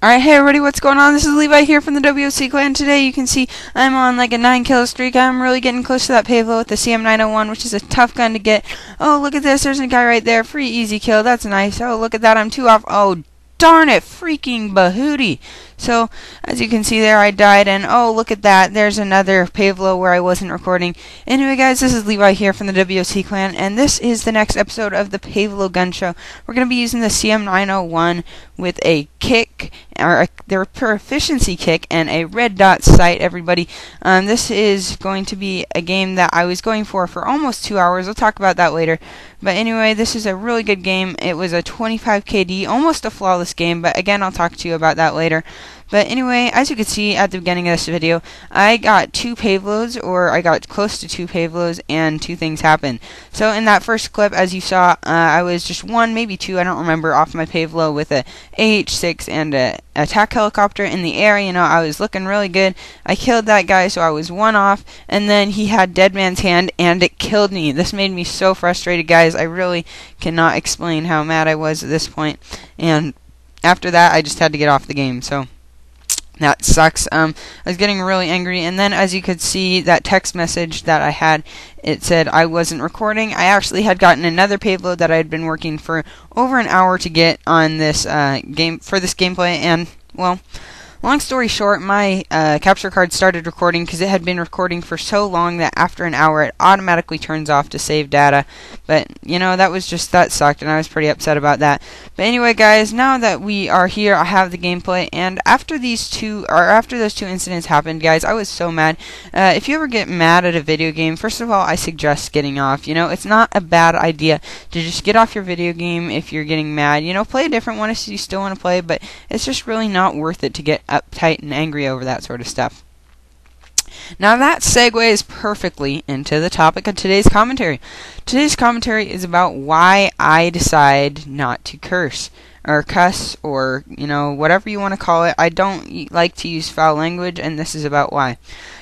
Alright, hey everybody, what's going on? This is Levi here from the TheWocclan. Today you can see I'm on like a 9-kill streak. I'm really getting close to that Pavelow with the CM901, which is a tough gun to get. Oh, look at this. There's a guy right there. Free easy kill. That's nice. Oh, look at that. I'm 2 off. Oh, darn it. Freaking bahooty. So, as you can see there, I died, and oh, look at that. There's another Pavelow where I wasn't recording. Anyway, guys, this is Levi here from the TheWocclan, and this is the next episode of the Pavelow gun show. We're going to be using the CM901 with a kick, or their proficiency kick, and a red dot sight, everybody. This is going to be a game that I was going for almost 2 hours. We'll talk about that later. But anyway, this is a really good game. It was a 25 KD, almost a flawless game, but again, I'll talk to you about that later. But anyway, as you can see at the beginning of this video, I got 2 Pavelows, or I got close to 2 Pavelows, and 2 things happened. So in that first clip, as you saw, I was just 1, maybe 2, I don't remember, off my Pavelow with a AH-6 and a attack helicopter in the air. You know, I was looking really good. I killed that guy, so I was 1 off, and then he had Dead Man's Hand, and it killed me. This made me so frustrated, guys. I really cannot explain how mad I was at this point. And after that, I just had to get off the game, so that sucks. I was getting really angry, and then as you could see, that text message that I had, it said I wasn't recording. I actually had gotten another Pavelow that I had been working for over an hour to get on this game for this gameplay, and well, long story short, my capture card started recording because it had been recording for so long that after an hour it automatically turns off to save data. But, you know, that sucked, and I was pretty upset about that. But anyway, guys, now that we are here, I have the gameplay, and after those 2 incidents happened, guys, I was so mad. If you ever get mad at a video game, first of all, I suggest getting off. You know, it's not a bad idea to just get off your video game if you're getting mad. You know, play a different one if you still want to play, but it's just really not worth it to get uptight and angry over that sort of stuff. Now that segues perfectly into the topic of today's commentary. Today's commentary is about why I decide not to curse, or cuss, or, you know, whatever you want to call it. I don't like to use foul language, and this is about why.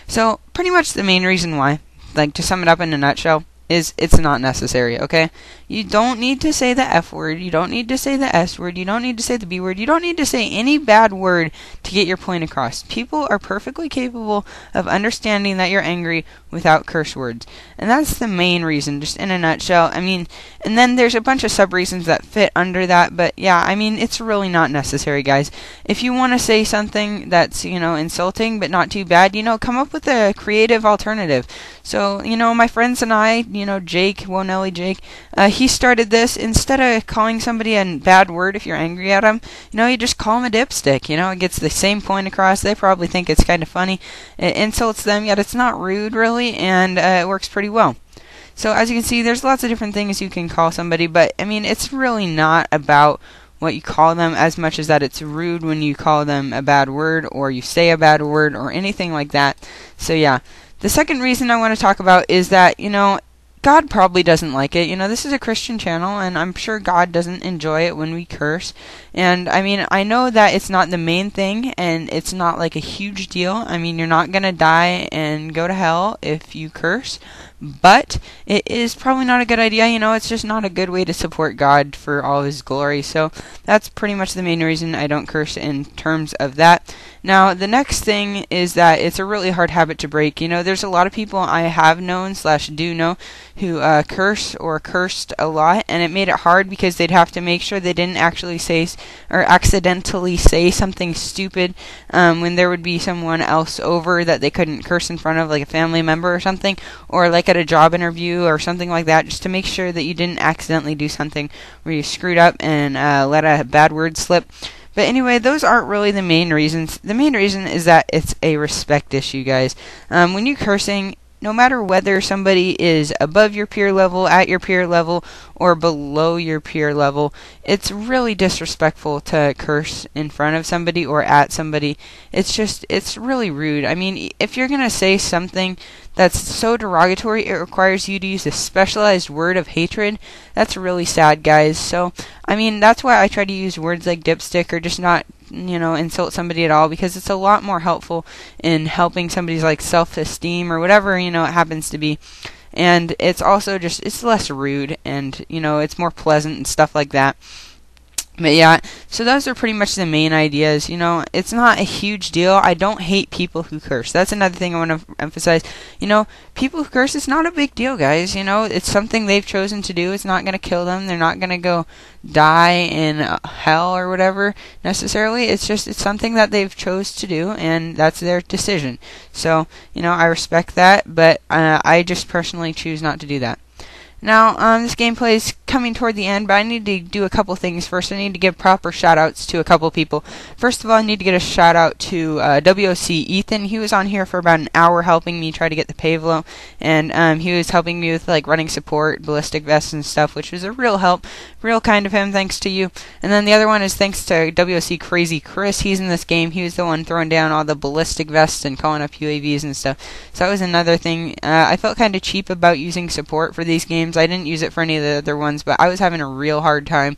So, pretty much the main reason why, like to sum it up in a nutshell, is it's not necessary, okay? You don't need to say the F word, you don't need to say the S word, you don't need to say the B word, you don't need to say any bad word to get your point across. People are perfectly capable of understanding that you're angry without curse words. And that's the main reason, just in a nutshell. I mean, and then there's a bunch of sub-reasons that fit under that, but yeah, I mean, it's really not necessary, guys. If you want to say something that's, you know, insulting but not too bad, you know, come up with a creative alternative. So, you know, my friends and I, you know, Jake, Wonelli Jake, he started this. Instead of calling somebody a bad word if you're angry at them, you know, you just call them a dipstick. You know, it gets the same point across. They probably think it's kind of funny. It insults them, yet it's not rude, really, and it works pretty well. So, as you can see, there's lots of different things you can call somebody, but, I mean, it's really not about what you call them as much as that it's rude when you call them a bad word, or you say a bad word, or anything like that. So, yeah. The second reason I want to talk about is that, you know, God probably doesn't like it. You know, this is a Christian channel, and I'm sure God doesn't enjoy it when we curse. And, I mean, I know that it's not the main thing, and it's not like a huge deal. I mean, you're not going to die and go to hell if you curse. But it is probably not a good idea. You know, it's just not a good way to support God for all of His glory. So that's pretty much the main reason I don't curse in terms of that. Now, the next thing is that it's a really hard habit to break. You know, there's a lot of people I have known / do know who curse or cursed a lot, and it made it hard because they'd have to make sure they didn't actually say or accidentally say something stupid when there would be someone else over that they couldn't curse in front of, like a family member or something, or like at a job interview or something like that, just to make sure that you didn't accidentally do something where you screwed up and let a bad word slip. But anyway, those aren't really the main reasons. The main reason is that it's a respect issue, guys. When you're cursing, no matter whether somebody is above your peer level, at your peer level, or below your peer level, it's really disrespectful to curse in front of somebody or at somebody. It's really rude. I mean, if you're going to say something that's so derogatory it requires you to use a specialized word of hatred, that's really sad, guys. So, I mean, that's why I try to use words like dipstick or just not, you know, insult somebody at all, because it's a lot more helpful in helping somebody's, like, self-esteem or whatever, you know, it happens to be. And it's also just, it's less rude, and, you know, it's more pleasant and stuff like that. But yeah, so those are pretty much the main ideas. You know, it's not a huge deal. I don't hate people who curse. That's another thing I want to emphasize. You know, people who curse, it's not a big deal, guys. You know, it's something they've chosen to do. It's not going to kill them. They're not going to go die in hell or whatever necessarily. It's something that they've chose to do, and that's their decision. So, you know, I respect that, but I just personally choose not to do that. Now, this gameplay is coming toward the end, but I need to do a couple things first. I need to give proper shout-outs to a couple people. First of all, I need to get a shout-out to WOC Ethan. He was on here for about an hour helping me try to get the Pavelow, and he was helping me with like running support, ballistic vests and stuff, which was a real help. Real kind of him, thanks to you. And then the other one is thanks to WOC Crazy Chris. He's in this game. He was the one throwing down all the ballistic vests and calling up UAVs and stuff. So that was another thing. I felt kind of cheap about using support for these games. I didn't use it for any of the other ones, but I was having a real hard time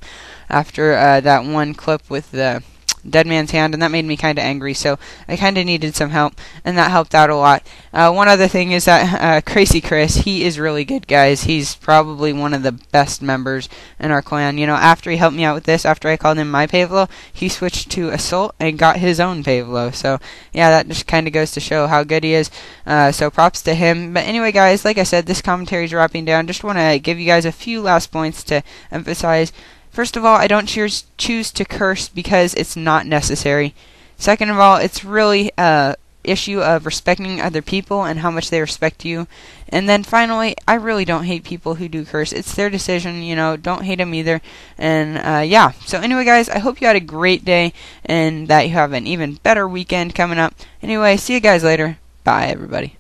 after that one clip with the Dead Man's Hand, and that made me kind of angry, so I kind of needed some help, and that helped out a lot. One other thing is that Crazy Chris, he is really good, guys. He's probably one of the best members in our clan. You know, after he helped me out with this, after I called him my Pavelow, he switched to Assault and got his own Pavelow. So, yeah, that just kind of goes to show how good he is. So, props to him. But anyway, guys, like I said, this commentary is wrapping down. Just want to give you guys a few last points to emphasize. First of all, I don't choose to curse because it's not necessary. Second of all, it's really a issue of respecting other people and how much they respect you. And then finally, I really don't hate people who do curse. It's their decision, you know, don't hate them either. And yeah, so anyway, guys, I hope you had a great day and that you have an even better weekend coming up. Anyway, see you guys later. Bye, everybody.